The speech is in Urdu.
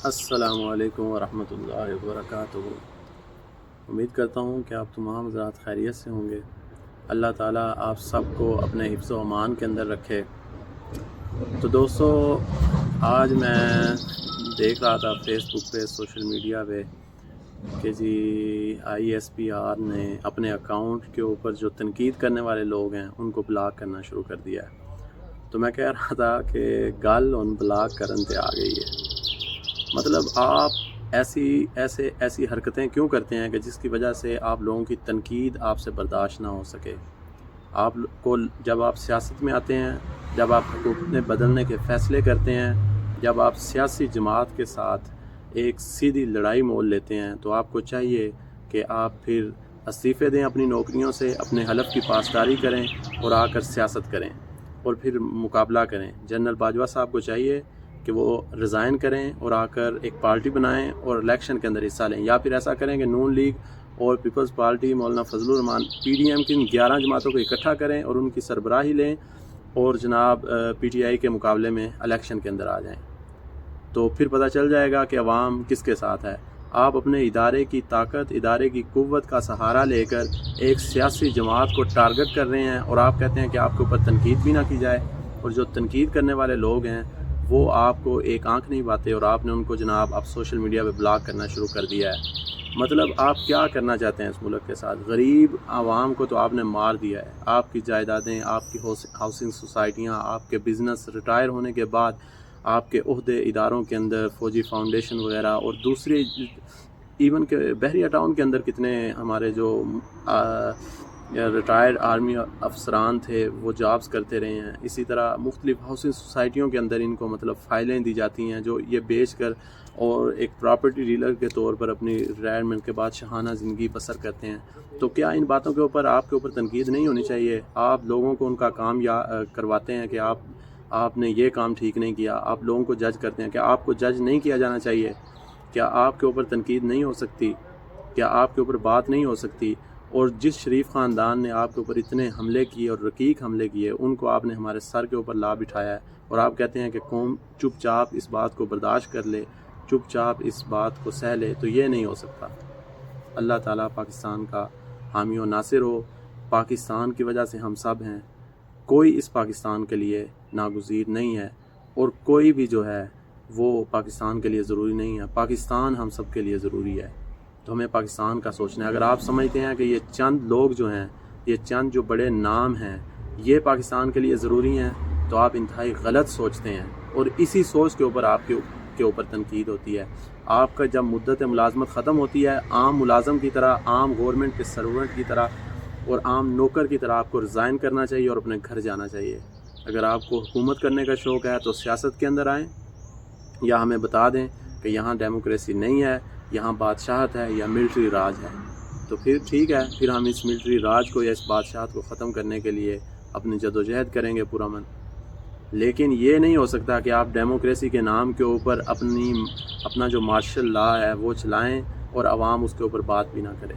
السلام علیکم ورحمۃ اللہ وبرکاتہ۔ امید کرتا ہوں کہ آپ تمام حضرات خیریت سے ہوں گے۔ اللہ تعالیٰ آپ سب کو اپنے حفظ و امان کے اندر رکھے۔ تو دوستو، آج میں دیکھ رہا تھا فیس بک پہ، سوشل میڈیا پہ کہ جی ISPR نے اپنے اکاؤنٹ کے اوپر جو تنقید کرنے والے لوگ ہیں ان کو بلاک کرنا شروع کر دیا ہے۔ تو میں کہہ رہا تھا کہ گل ان بلاک کرن تے آ گئی ہے۔ مطلب آپ ایسی حرکتیں کیوں کرتے ہیں کہ جس کی وجہ سے آپ لوگوں کی تنقید آپ سے برداشت نہ ہو سکے؟ آپ کو جب آپ سیاست میں آتے ہیں، جب آپ حکومتیں بدلنے کے فیصلے کرتے ہیں، جب آپ سیاسی جماعت کے ساتھ ایک سیدھی لڑائی مول لیتے ہیں، تو آپ کو چاہیے کہ آپ پھر استعفے دیں اپنی نوکریوں سے، اپنے حلف کی پاسداری کریں اور آ کر سیاست کریں اور پھر مقابلہ کریں۔ جنرل باجوہ صاحب کو چاہیے کہ وہ ریزائن کریں اور آ کر ایک پارٹی بنائیں اور الیکشن کے اندر حصہ لیں، یا پھر ایسا کریں کہ نون لیگ اور پیپلز پارٹی مولانا فضل الرحمان PDM کی 11 جماعتوں کو اکٹھا کریں اور ان کی سربراہی لیں اور جناب PTI کے مقابلے میں الیکشن کے اندر آ جائیں۔ تو پھر پتہ چل جائے گا کہ عوام کس کے ساتھ ہے۔ آپ اپنے ادارے کی طاقت، ادارے کی قوت کا سہارا لے کر ایک سیاسی جماعت کو ٹارگٹ کر رہے ہیں اور آپ کہتے ہیں کہ آپ کے اوپر تنقید بھی نہ کی جائے، اور جو تنقید کرنے والے لوگ ہیں وہ آپ کو ایک آنکھ نہیں پاتے اور آپ نے ان کو جناب اب سوشل میڈیا پہ بلاک کرنا شروع کر دیا ہے۔ مطلب آپ کیا کرنا چاہتے ہیں اس ملک کے ساتھ؟ غریب عوام کو تو آپ نے مار دیا ہے۔ آپ کی جائیدادیں، آپ کی ہاؤسنگ سوسائٹیاں، آپ کے بزنس ریٹائر ہونے کے بعد آپ کے عہدے اداروں کے اندر فوجی فاؤنڈیشن وغیرہ اور دوسری ایون کہ بحریہ ٹاؤن کے اندر کتنے ہمارے جو ریٹائرڈ آرمی افسران تھے وہ جابز کرتے رہے ہیں۔ اسی طرح مختلف ہاؤسنگ سوسائٹیوں کے اندر ان کو مطلب فائلیں دی جاتی ہیں جو یہ بیچ کر اور ایک پراپرٹی ڈیلر کے طور پر اپنی ریٹائرمنٹ کے بعد شاہانہ زندگی بسر کرتے ہیں۔ تو کیا ان باتوں کے اوپر آپ کے اوپر تنقید نہیں ہونی چاہیے؟ آپ لوگوں کو ان کا کام کرواتے ہیں کہ آپ نے یہ کام ٹھیک نہیں کیا، آپ لوگوں کو جج کرتے ہیں۔ کیا آپ کو جج نہیں کیا جانا چاہیے؟ کیا آپ کے اوپر تنقید نہیں ہو سکتی؟ کیا آپ کے اوپر بات نہیں ہو سکتی؟ اور جس شریف خاندان نے آپ کے اوپر اتنے حملے کیے اور رقیق حملے کیے، ان کو آپ نے ہمارے سر کے اوپر لا بٹھایا ہے، اور آپ کہتے ہیں کہ قوم چپ چاپ اس بات کو برداشت کر لے، چپ چاپ اس بات کو سہ لے۔ تو یہ نہیں ہو سکتا۔ اللہ تعالیٰ پاکستان کا حامی و ناصر ہو۔ پاکستان کی وجہ سے ہم سب ہیں، کوئی اس پاکستان کے لیے ناگزیر نہیں ہے، اور کوئی بھی جو ہے وہ پاکستان کے لیے ضروری نہیں ہے۔ پاکستان ہم سب کے لیے ضروری ہے، تو ہمیں پاکستان کا سوچنا ہے۔ اگر آپ سمجھتے ہیں کہ یہ چند لوگ جو ہیں، یہ چند جو بڑے نام ہیں، یہ پاکستان کے لیے ضروری ہیں، تو آپ انتہائی غلط سوچتے ہیں، اور اسی سوچ کے اوپر آپ کے اوپر تنقید ہوتی ہے۔ آپ کا جب مدت ملازمت ختم ہوتی ہے، عام ملازم کی طرح، عام گورنمنٹ کے سرونٹ کی طرح اور عام نوکر کی طرح آپ کو ریزائن کرنا چاہیے اور اپنے گھر جانا چاہیے۔ اگر آپ کو حکومت کرنے کا شوق ہے تو سیاست کے اندر آئیں، یا ہمیں بتا دیں کہ یہاں ڈیموکریسی نہیں ہے، یہاں بادشاہت ہے یا ملٹری راج ہے، تو پھر ٹھیک ہے، پھر ہم اس ملٹری راج کو یا اس بادشاہت کو ختم کرنے کے لیے اپنی جدوجہد کریں گے پرامن۔ لیکن یہ نہیں ہو سکتا کہ آپ ڈیموکریسی کے نام کے اوپر اپنا جو مارشل لا ہے وہ چلائیں اور عوام اس کے اوپر بات بھی نہ کرے۔